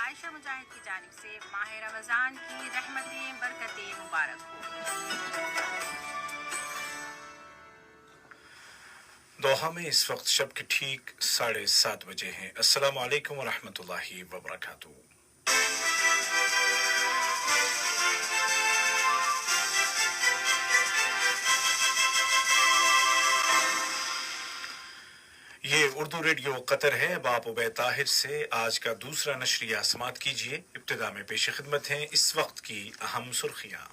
عائشہ مجاہد کی جانب سے ماہ رمضان کی رحمتیں برکتیں مبارک ہوں۔ دوحہ میں اس وقت شب کے ٹھیک 7:30 بجے ہیں۔ السلام علیکم ورحمۃ اللہ وبرکاتہ۔ یہ اردو ریڈیو قطر ہے۔ اب آپ عبید طاہر سے آج کا دوسرا نشریہ سماعت کیجیے۔ ابتدا میں پیش خدمت ہیں اس وقت کی اہم سرخیاں۔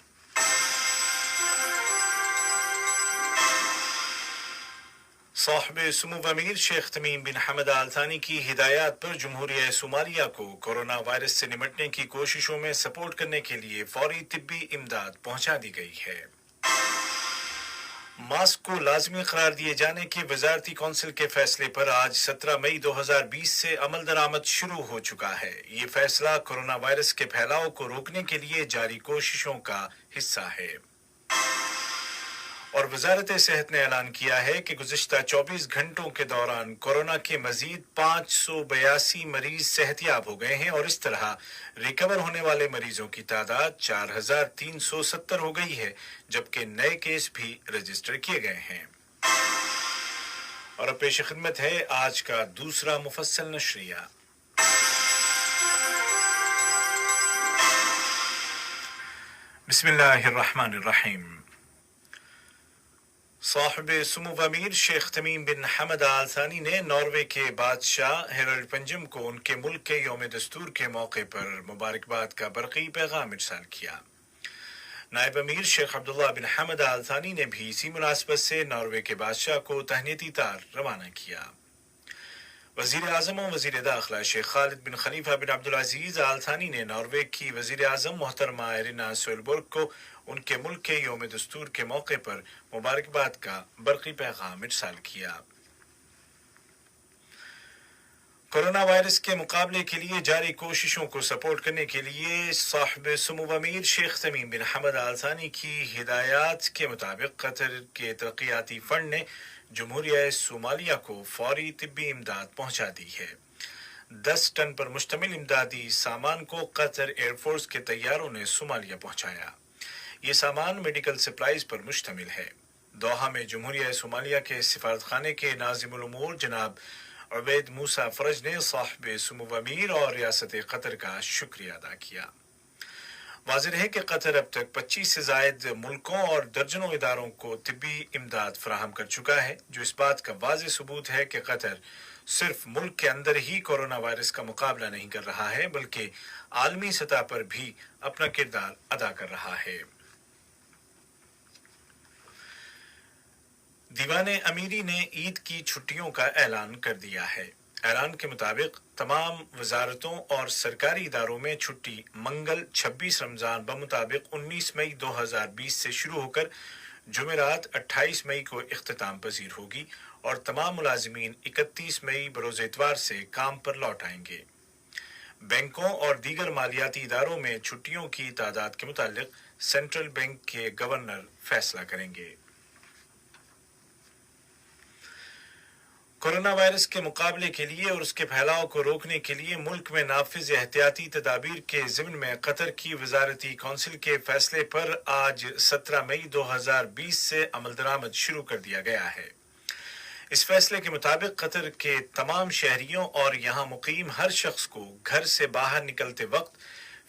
صاحب سمو امیر شیخ تمیم بن حمد آل ثانی کی ہدایات پر جمہوریہ صومالیہ کو کورونا وائرس سے نمٹنے کی کوششوں میں سپورٹ کرنے کے لیے فوری طبی امداد پہنچا دی گئی ہے۔ ماسک کو لازمی قرار دیے جانے کے وزارتی کونسل کے فیصلے پر آج 17 مئی 2020 سے عمل درآمد شروع ہو چکا ہے۔ یہ فیصلہ کورونا وائرس کے پھیلاؤ کو روکنے کے لیے جاری کوششوں کا حصہ ہے۔ اور وزارت صحت نے اعلان کیا ہے کہ گزشتہ 24 گھنٹوں کے دوران کورونا کے مزید 582 مریض صحت یاب ہو گئے ہیں اور اس طرح ریکور ہونے والے مریضوں کی تعداد 4370 ہو گئی ہے، جبکہ نئے کیس بھی رجسٹر کیے گئے ہیں۔ اور اب پیش خدمت ہے آج کا دوسرا مفصل نشریہ۔ بسم اللہ الرحمن الرحیم۔ صاحب سمو امیر شیخ تمیم بن حمد آل ثانی نے ناروے کے بادشاہ ہیرالڈ پنجم کو ان کے ملک کے یوم دستور کے موقع پر مبارکباد کا برقی پیغام ارسال کیا۔ نائب امیر شیخ عبداللہ بن حمد آل ثانی نے بھی اسی مناسبت سے ناروے کے بادشاہ کو تہنیتی تار روانہ کیا۔ وزیر اعظم و وزیر داخلہ شیخ خالد بن خلیفہ بن عبدالعزیز آل ثانی نے ناروے کی وزیر اعظم محترمہ ایرنا سولبرگ کو ان کے ملک کے یوم دستور کے موقع پر مبارکباد کا برقی پیغام ارسال کیا۔ کورونا وائرس کے مقابلے کے لیے جاری کوششوں کو سپورٹ کرنے کے لیے صاحب سمو امیر شیخ تمیم بن حمد آل ثانی کی ہدایات کے مطابق قطر کے ترقیاتی فنڈ نے جمہوریہ صومالیہ کو فوری طبی امداد پہنچا دی ہے۔ 10 ٹن پر مشتمل امدادی سامان کو قطر ایئر فورس کے طیاروں نے صومالیہ پہنچایا۔ یہ سامان میڈیکل سپلائز پر مشتمل ہے۔ دوحہ میں جمہوریہ صومالیہ کے سفارت خانے کے ناظم الامور جناب عبید موسیٰ فرج نے صاحب سمو امیر اور ریاست قطر کا شکریہ ادا کیا۔ واضح ہے کہ قطر اب تک 25 سے زائد ملکوں اور درجنوں اداروں کو طبی امداد فراہم کر چکا ہے، جو اس بات کا واضح ثبوت ہے کہ قطر صرف ملک کے اندر ہی کورونا وائرس کا مقابلہ نہیں کر رہا ہے بلکہ عالمی سطح پر بھی اپنا کردار ادا کر رہا ہے۔ دیوان امیری نے عید کی چھٹیوں کا اعلان کر دیا ہے۔ اعلان کے مطابق تمام وزارتوں اور سرکاری اداروں میں چھٹی منگل 26 رمضان بمطابق 19 مئی 2020 سے شروع ہو کر جمعرات 28 مئی کو اختتام پذیر ہوگی اور تمام ملازمین 31 مئی بروز اتوار سے کام پر لوٹ آئیں گے۔ بینکوں اور دیگر مالیاتی اداروں میں چھٹیوں کی تعداد کے متعلق سینٹرل بینک کے گورنر فیصلہ کریں گے۔ کورونا وائرس کے مقابلے کے لیے اور اس کے پھیلاؤ کو روکنے کے لیے ملک میں نافذ احتیاطی تدابیر کے ضمن میں قطر کی وزارتی کونسل کے فیصلے پر آج 17 مئی 2020 سے عمل درآمد شروع کر دیا گیا ہے۔ اس فیصلے کے مطابق قطر کے تمام شہریوں اور یہاں مقیم ہر شخص کو گھر سے باہر نکلتے وقت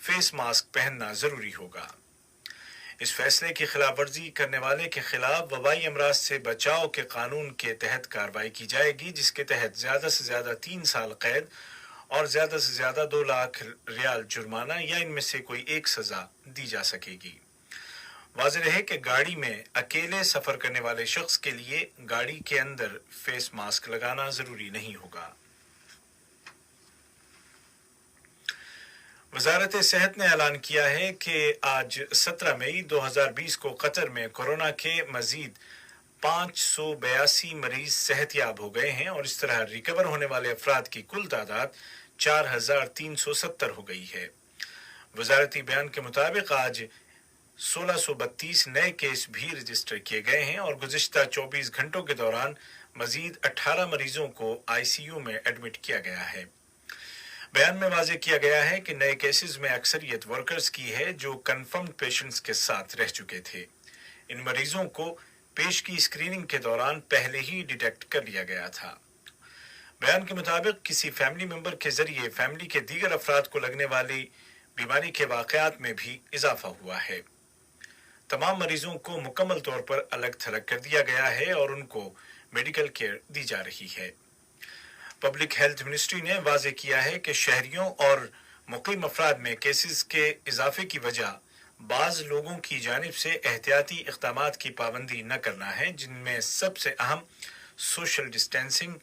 فیس ماسک پہننا ضروری ہوگا۔ اس فیصلے کی خلاف ورزی کرنے والے کے خلاف وبائی امراض سے بچاؤ کے قانون کے تحت کارروائی کی جائے گی، جس کے تحت زیادہ سے زیادہ 3 سال قید اور زیادہ سے زیادہ 2 لاکھ ریال جرمانہ یا ان میں سے کوئی ایک سزا دی جا سکے گی۔ واضح رہے کہ گاڑی میں اکیلے سفر کرنے والے شخص کے لیے گاڑی کے اندر فیس ماسک لگانا ضروری نہیں ہوگا۔ وزارت صحت نے اعلان کیا ہے کہ آج 17 مئی 2020 کو قطر میں کورونا کے مزید 582 مریض صحت یاب ہو گئے ہیں اور اس طرح ریکور ہونے والے افراد کی کل تعداد 4370 ہو گئی ہے۔ وزارتی بیان کے مطابق آج 1632 نئے کیس بھی رجسٹر کیے گئے ہیں اور گزشتہ 24 گھنٹوں کے دوران مزید 18 مریضوں کو آئی سی یو میں ایڈمٹ کیا گیا ہے۔ بیان میں واضح کیا گیا ہے کہ نئے کیسز میں اکثریت ورکرز کی ہے جو کنفرمڈ پیشنٹس کے ساتھ رہ چکے تھے۔ ان مریضوں کو پیش کی اسکریننگ کے دوران پہلے ہی ڈیٹیکٹ کر لیا گیا تھا۔ بیان کے مطابق کسی فیملی ممبر کے ذریعے فیملی کے دیگر افراد کو لگنے والی بیماری کے واقعات میں بھی اضافہ ہوا ہے۔ تمام مریضوں کو مکمل طور پر الگ تھلگ کر دیا گیا ہے اور ان کو میڈیکل کیئر دی جا رہی ہے۔ پبلک ہیلتھ منسٹری نے واضح کیا ہے کہ شہریوں اور مقیم افراد میں کیسز کے اضافے کی وجہ بعض لوگوں کی جانب سے احتیاطی اقدامات کی پابندی نہ کرنا ہے، جن میں سب سے اہم سوشل ڈسٹینسنگ،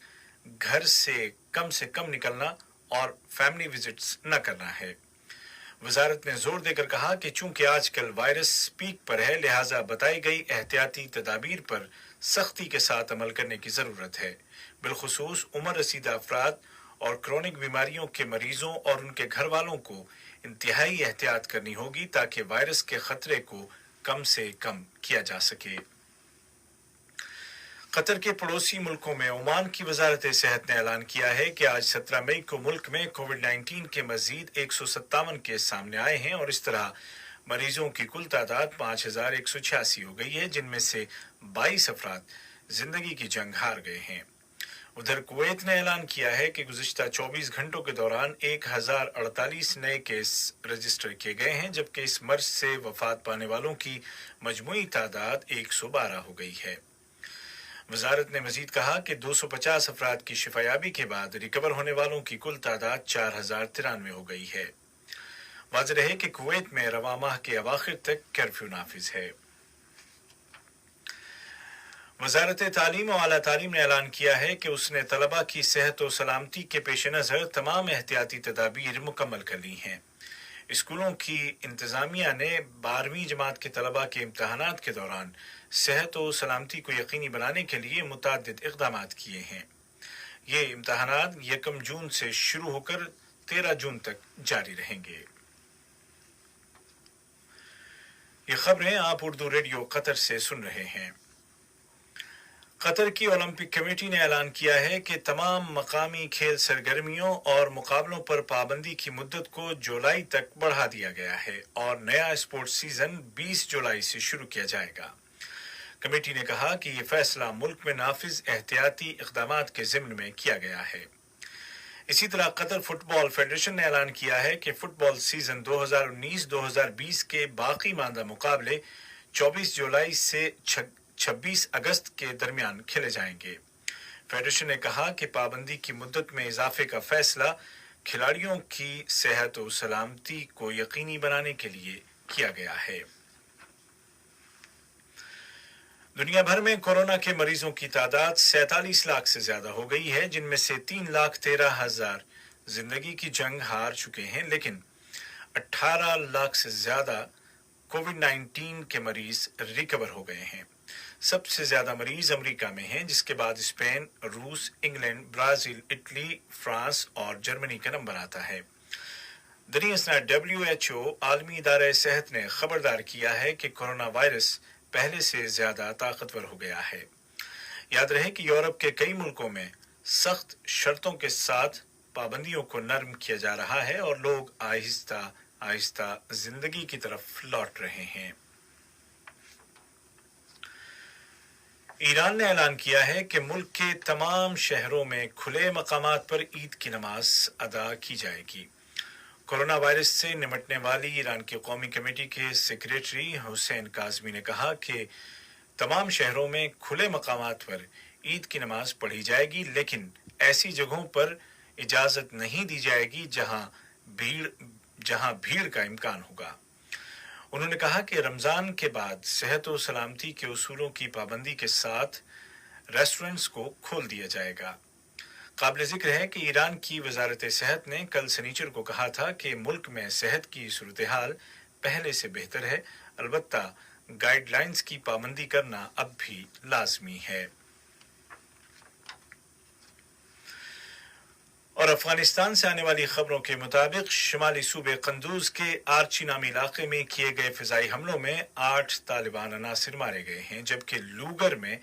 گھر سے کم نکلنا اور فیملی وزٹس نہ کرنا ہے۔ وزارت نے زور دے کر کہا کہ چونکہ آج کل وائرس پیک پر ہے، لہٰذا بتائی گئی احتیاطی تدابیر پر سختی کے ساتھ عمل کرنے کی ضرورت ہے، بالخصوص عمر رسیدہ افراد اور کرونک بیماریوں کے مریضوں اور ان کے گھر والوں کو انتہائی احتیاط کرنی ہوگی تاکہ وائرس کے خطرے کو کم سے کم کیا جا سکے۔ قطر کے پڑوسی ملکوں میں عمان کی وزارت صحت نے اعلان کیا ہے کہ آج 17 مئی کو ملک میں کووڈ 19 کے مزید 157 کیس سامنے آئے ہیں اور اس طرح مریضوں کی کل تعداد 5186 ہو گئی ہے، جن میں سے 22 افراد زندگی کی جنگ ہار گئے ہیں۔ ادھر کویت نے اعلان کیا ہے کہ گزشتہ 24 گھنٹوں کے دوران 1048 نئے کیس رجسٹر کیے گئے ہیں، جبکہ اس مرض سے وفات پانے والوں کی مجموعی تعداد 112 ہو گئی ہے۔ وزارت نے مزید کہا کہ 250 افراد کی شفایابی کے بعد ریکور ہونے والوں کی کل تعداد 4093 ہو گئی ہے۔ واضح رہے کہ کویت میں رواں ماہ کے اواخر تک کرفیو نافذ ہے۔ وزارت تعلیم و اعلیٰ تعلیم نے اعلان کیا ہے کہ اس نے طلباء کی صحت و سلامتی کے پیش نظر تمام احتیاطی تدابیر مکمل کر لی ہیں۔ اسکولوں کی انتظامیہ نے 12ویں جماعت کے طلباء کے امتحانات کے دوران صحت و سلامتی کو یقینی بنانے کے لیے متعدد اقدامات کیے ہیں۔ یہ امتحانات 1 جون سے شروع ہو کر 13 جون تک جاری رہیں گے۔ یہ خبریں آپ اردو ریڈیو قطر سے سن رہے ہیں۔ قطر کی اولمپک کمیٹی نے اعلان کیا ہے کہ تمام مقامی کھیل سرگرمیوں اور مقابلوں پر پابندی کی مدت کو جولائی تک بڑھا دیا گیا ہے اور نیا اسپورٹس سیزن 20 جولائی سے شروع کیا جائے گا۔ کمیٹی نے کہا کہ یہ فیصلہ ملک میں نافذ احتیاطی اقدامات کے ضمن میں کیا گیا ہے۔ اسی طرح قطر فٹ بال فیڈریشن نے اعلان کیا ہے کہ فٹ بال سیزن 2019-2020 کے باقی ماندہ مقابلے 24 جولائی سے 26 اگست کے درمیان کھیلے جائیں گے۔ فیڈریشن نے کہا کہ پابندی کی مدت میں اضافے کا فیصلہ کھلاڑیوں کی صحت و سلامتی کو یقینی بنانے کے لیے کیا گیا ہے۔ دنیا بھر میں کورونا کے مریضوں کی تعداد 47 لاکھ سے زیادہ ہو گئی ہے، جن میں سے 3,13,000 زندگی کی جنگ ہار چکے ہیں، لیکن 18 لاکھ سے زیادہ کووڈ 19 کے مریض ریکور ہو گئے ہیں۔ سب سے زیادہ مریض امریکہ میں ہیں، جس کے بعد اسپین، روس، انگلینڈ، برازیل، اٹلی، فرانس اور جرمنی کا نمبر آتا ہے۔ دریں اثنا WHO عالمی ادارہ صحت نے خبردار کیا ہے کہ کورونا وائرس پہلے سے زیادہ طاقتور ہو گیا ہے۔ یاد رہے کہ یورپ کے کئی ملکوں میں سخت شرطوں کے ساتھ پابندیوں کو نرم کیا جا رہا ہے اور لوگ آہستہ آہستہ زندگی کی طرف لوٹ رہے ہیں۔ ایران نے اعلان کیا ہے کہ ملک کے تمام شہروں میں کھلے مقامات پر عید کی نماز ادا کی جائے گی۔ کورونا وائرس سے نمٹنے والی ایران کی قومی کمیٹی کے سیکریٹری حسین کاظمی نے کہا کہ تمام شہروں میں کھلے مقامات پر عید کی نماز پڑھی جائے گی، لیکن ایسی جگہوں پر اجازت نہیں دی جائے گی جہاں بھیڑ کا امکان ہوگا۔ انہوں نے کہا کہ رمضان کے بعد صحت و سلامتی کے اصولوں کی پابندی کے ساتھ ریسٹورنٹس کو کھول دیا جائے گا۔ قابل ذکر ہے کہ ایران کی وزارت صحت نے کل سنیچر کو کہا تھا کہ ملک میں صحت کی صورتحال پہلے سے بہتر ہے، البتہ گائیڈ لائنز کی پابندی کرنا اب بھی لازمی ہے۔ اور افغانستان سے آنے والی خبروں کے مطابق شمالی صوبے قندوز کے آرچی نامی علاقے میں کیے گئے فضائی حملوں میں 8 طالبان عناصر مارے گئے ہیں، جبکہ لوگر میں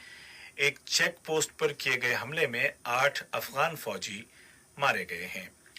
ایک چیک پوسٹ پر کیے گئے حملے میں 8 افغان فوجی مارے گئے ہیں۔